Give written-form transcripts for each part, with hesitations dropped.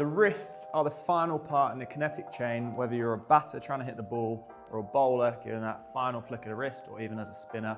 The wrists are the final part in the kinetic chain, whether you're a batter trying to hit the ball or a bowler giving that final flick of the wrist, or even as a spinner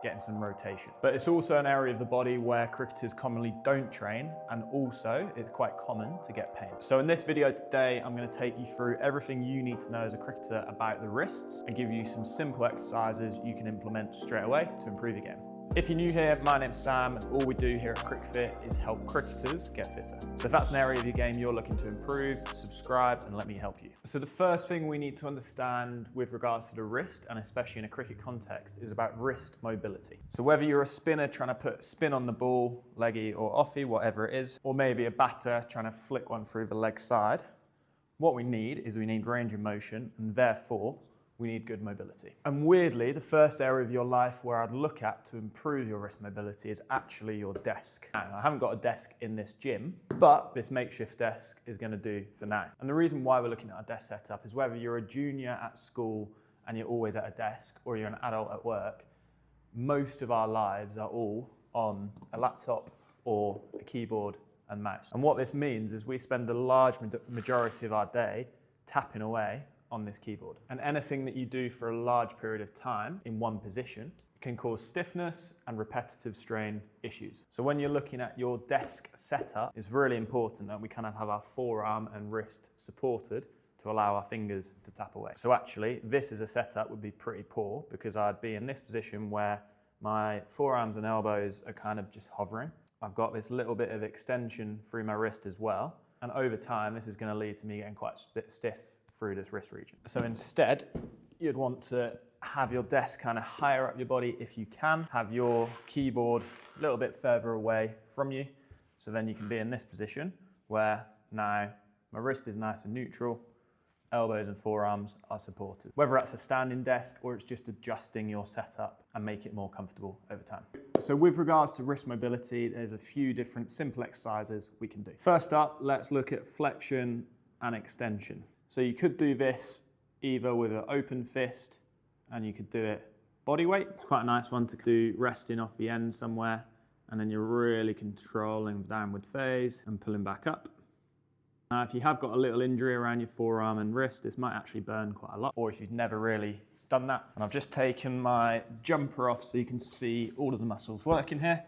getting some rotation. But it's also an area of the body where cricketers commonly don't train, and also it's quite common to get pain. So in this video today, I'm going to take you through everything you need to know as a cricketer about the wrists and give you some simple exercises you can implement straight away to improve your game. If you're new here, my name's Sam, and all we do here at CrickFit is help cricketers get fitter. So if that's an area of your game you're looking to improve, subscribe and let me help you. So the first thing we need to understand with regards to the wrist, and especially in a cricket context, is about wrist mobility. So whether you're a spinner trying to put spin on the ball, leggy or offie, whatever it is, or maybe a batter trying to flick one through the leg side, what we need range of motion, and therefore we need good mobility. And weirdly, the first area of your life where I'd look at to improve your wrist mobility is actually your desk. Now, I haven't got a desk in this gym, but this makeshift desk is going to do for now. And the reason why we're looking at our desk setup is whether you're a junior at school and you're always at a desk, or you're an adult at work, most of our lives are all on a laptop or a keyboard and mouse. And what this means is we spend a large majority of our day tapping away on this keyboard. And anything that you do for a large period of time in one position can cause stiffness and repetitive strain issues. So when you're looking at your desk setup, it's really important that we kind of have our forearm and wrist supported to allow our fingers to tap away. So actually, this as a setup would be pretty poor, because I'd be in this position where my forearms and elbows are kind of just hovering. I've got this little bit of extension through my wrist as well. And over time, this is going to lead to me getting quite stiff through this wrist region. So instead, you'd want to have your desk kind of higher up your body if you can, have your keyboard a little bit further away from you, so then you can be in this position where now my wrist is nice and neutral, elbows and forearms are supported. Whether that's a standing desk or it's just adjusting your setup and make it more comfortable over time. So with regards to wrist mobility, there's a few different simple exercises we can do. First up, let's look at flexion and extension. So you could do this either with an open fist, and you could do it body weight. It's quite a nice one to do resting off the end somewhere, and then you're really controlling the downward phase and pulling back up. Now, if you have got a little injury around your forearm and wrist, this might actually burn quite a lot, or if you've never really done that. And I've just taken my jumper off so you can see all of the muscles working here.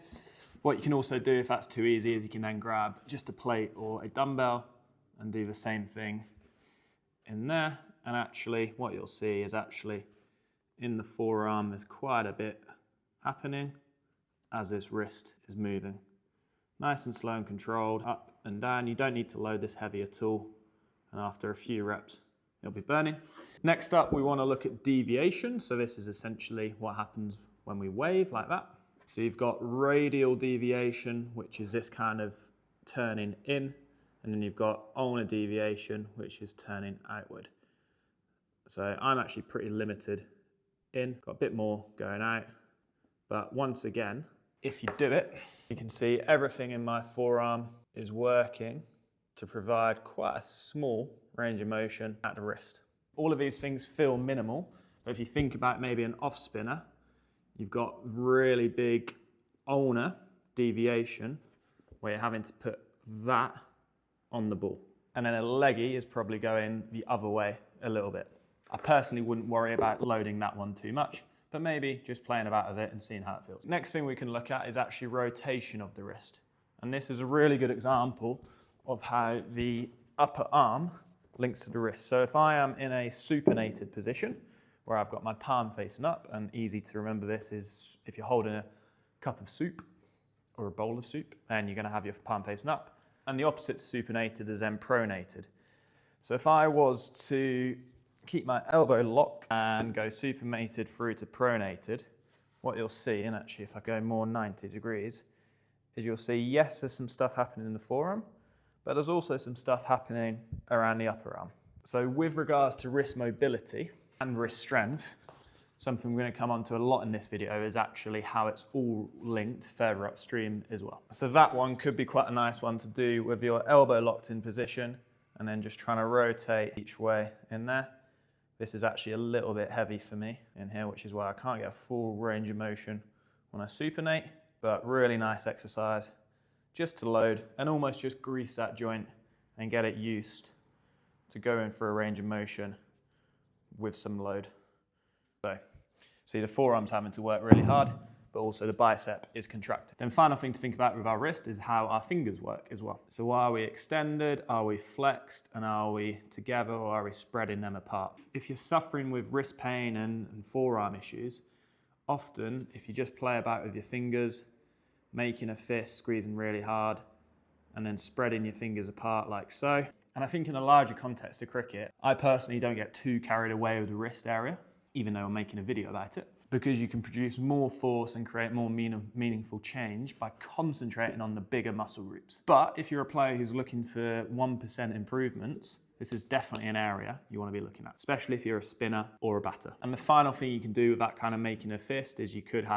What you can also do, if that's too easy, is you can then grab just a plate or a dumbbell and do the same thing in there, and actually what you'll see is actually in the forearm there's quite a bit happening as this wrist is moving. Nice and slow and controlled, up and down. You don't need to load this heavy at all, and after a few reps you'll be burning. Next up, we want to look at deviation. So this is essentially what happens when we wave like that. So you've got radial deviation, which is this kind of turning in, and then you've got ulnar deviation, which is turning outward. So I'm actually pretty limited in, got a bit more going out. But once again, if you do it, you can see everything in my forearm is working to provide quite a small range of motion at the wrist. All of these things feel minimal, but if you think about maybe an off spinner, you've got really big ulnar deviation where you're having to put that on the ball. And then a leggy is probably going the other way a little bit. I personally wouldn't worry about loading that one too much, but maybe just playing about with it and seeing how it feels. Next thing we can look at is actually rotation of the wrist. And this is a really good example of how the upper arm links to the wrist. So if I am in a supinated position, where I've got my palm facing up, and easy to remember this is if you're holding a cup of soup or a bowl of soup, and you're going to have your palm facing up. And the opposite to supinated is then pronated. So if I was to keep my elbow locked and go supinated through to pronated, what you'll see, and actually if I go more 90 degrees, is you'll see, yes, there's some stuff happening in the forearm, but there's also some stuff happening around the upper arm. So with regards to wrist mobility and wrist strength, something we're going to come on to a lot in this video is actually how it's all linked further upstream as well. So that one could be quite a nice one to do with your elbow locked in position and then just trying to rotate each way in there. This is actually a little bit heavy for me in here, which is why I can't get a full range of motion when I supinate, but really nice exercise just to load and almost just grease that joint and get it used to going for a range of motion with some load. So, see the forearm's having to work really hard, but also the bicep is contracted. Then final thing to think about with our wrist is how our fingers work as well. So are we extended, are we flexed, and are we together, or are we spreading them apart? If you're suffering with wrist pain and forearm issues, often if you just play about with your fingers, making a fist, squeezing really hard, and then spreading your fingers apart like so. And I think in a larger context of cricket, I personally don't get too carried away with the wrist area, even though I'm making a video about it, because you can produce more force and create more meaningful change by concentrating on the bigger muscle groups. But if you're a player who's looking for 1% improvements, this is definitely an area you want to be looking at, especially if you're a spinner or a batter. And the final thing you can do with that kind of making a fist is you could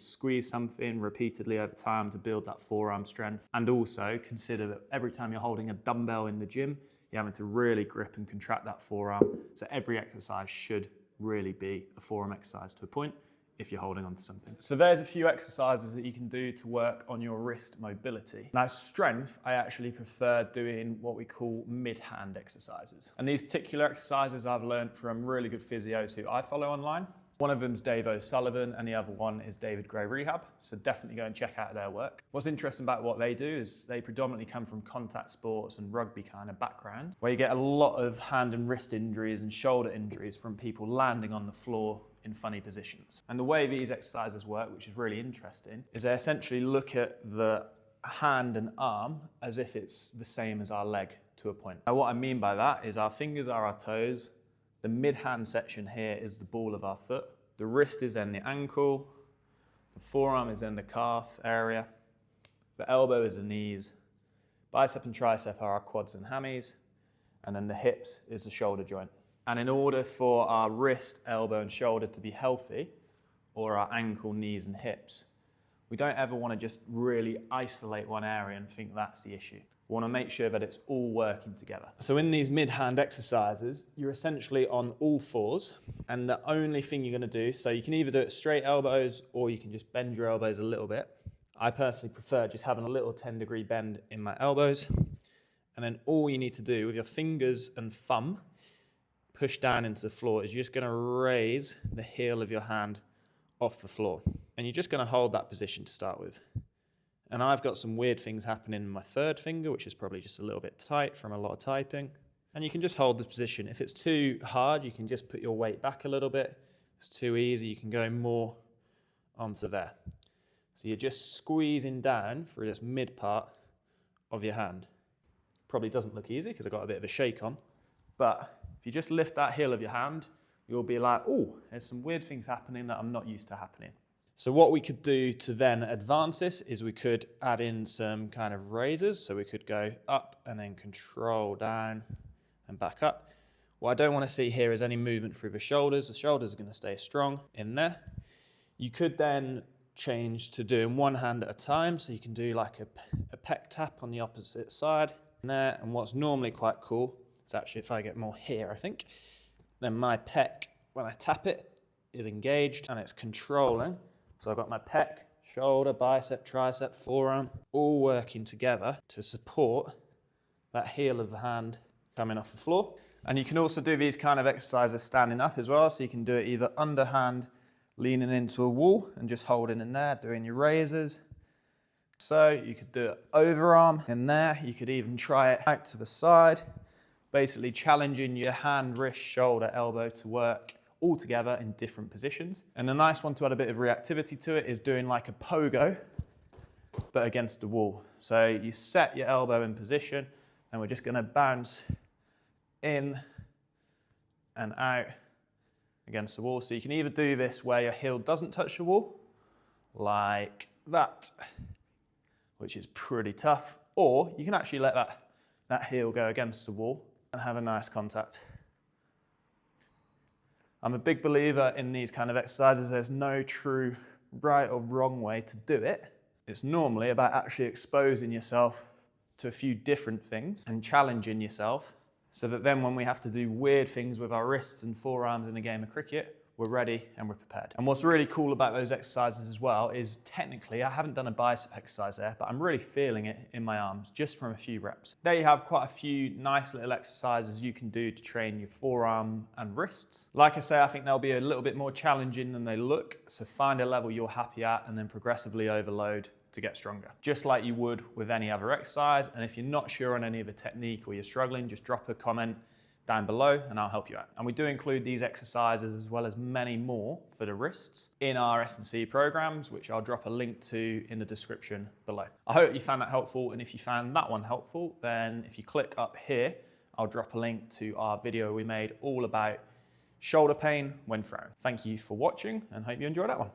squeeze something repeatedly over time to build that forearm strength. And also consider that every time you're holding a dumbbell in the gym, you're having to really grip and contract that forearm. So every exercise should really be a forearm exercise to a point if you're holding on to something. So there's a few exercises that you can do to work on your wrist mobility. Now strength, I actually prefer doing what we call mid-hand exercises. And these particular exercises I've learned from really good physios who I follow online. One of them's Dave O'Sullivan and the other one is David Gray Rehab. So definitely go and check out their work. What's interesting about what they do is they predominantly come from contact sports and rugby kind of background, where you get a lot of hand and wrist injuries and shoulder injuries from people landing on the floor in funny positions. And the way these exercises work, which is really interesting, is they essentially look at the hand and arm as if it's the same as our leg to a point. Now what I mean by that is our fingers are our toes, the mid-hand section here is the ball of our foot, the wrist is then the ankle, the forearm is then the calf area, the elbow is the knees, bicep and tricep are our quads and hammies, and then the hips is the shoulder joint. And in order for our wrist, elbow and shoulder to be healthy, or our ankle, knees and hips, we don't ever want to just really isolate one area and think that's the issue. We want to make sure that it's all working together. So in these mid-hand exercises, you're essentially on all fours, and the only thing you're going to do, so you can either do it straight elbows or you can just bend your elbows a little bit. I personally prefer just having a little 10-degree bend in my elbows, and then all you need to do with your fingers and thumb, push down into the floor, is you're just going to raise the heel of your hand off the floor. And you're just going to hold that position to start with. And I've got some weird things happening in my third finger, which is probably just a little bit tight from a lot of typing. And you can just hold this position. If it's too hard, you can just put your weight back a little bit. If it's too easy, you can go more onto there. So you're just squeezing down through this mid part of your hand. Probably doesn't look easy because I've got a bit of a shake on. But if you just lift that heel of your hand, you'll be like, oh, there's some weird things happening that I'm not used to happening. So what we could do to then advance this is we could add in some kind of raises. So we could go up and then control down and back up. What I don't want to see here is any movement through the shoulders. The shoulders are going to stay strong in there. You could then change to doing one hand at a time. So you can do like a pec tap on the opposite side there. And what's normally quite cool, it's actually if I get more here, I think, then my pec, when I tap it, is engaged and it's controlling. So I've got my pec, shoulder, bicep, tricep, forearm, all working together to support that heel of the hand coming off the floor. And you can also do these kind of exercises standing up as well. So you can do it either underhand, leaning into a wall and just holding in there, doing your raises. So you could do it overarm in there. You could even try it out to the side, basically challenging your hand, wrist, shoulder, elbow to work all together in different positions. And the nice one to add a bit of reactivity to it is doing like a pogo, but against the wall. So you set your elbow in position and we're just gonna bounce in and out against the wall. So you can either do this where your heel doesn't touch the wall, like that, which is pretty tough, or you can actually let that heel go against the wall and have a nice contact. I'm a big believer in these kind of exercises. There's no true right or wrong way to do it. It's normally about actually exposing yourself to a few different things and challenging yourself so that then when we have to do weird things with our wrists and forearms in a game of cricket, we're ready and we're prepared. And what's really cool about those exercises as well is technically, I haven't done a bicep exercise there, but I'm really feeling it in my arms just from a few reps. There you have quite a few nice little exercises you can do to train your forearm and wrists. Like I say, I think they'll be a little bit more challenging than they look. So find a level you're happy at and then progressively overload to get stronger, just like you would with any other exercise. And if you're not sure on any of the technique or you're struggling, just drop a comment down below and I'll help you out. And we do include these exercises as well as many more for the wrists in our S&C programs, which I'll drop a link to in the description below. I hope you found that helpful, and if you found that one helpful, then if you click up here, I'll drop a link to our video we made all about shoulder pain when throwing. Thank you for watching and hope you enjoyed that one.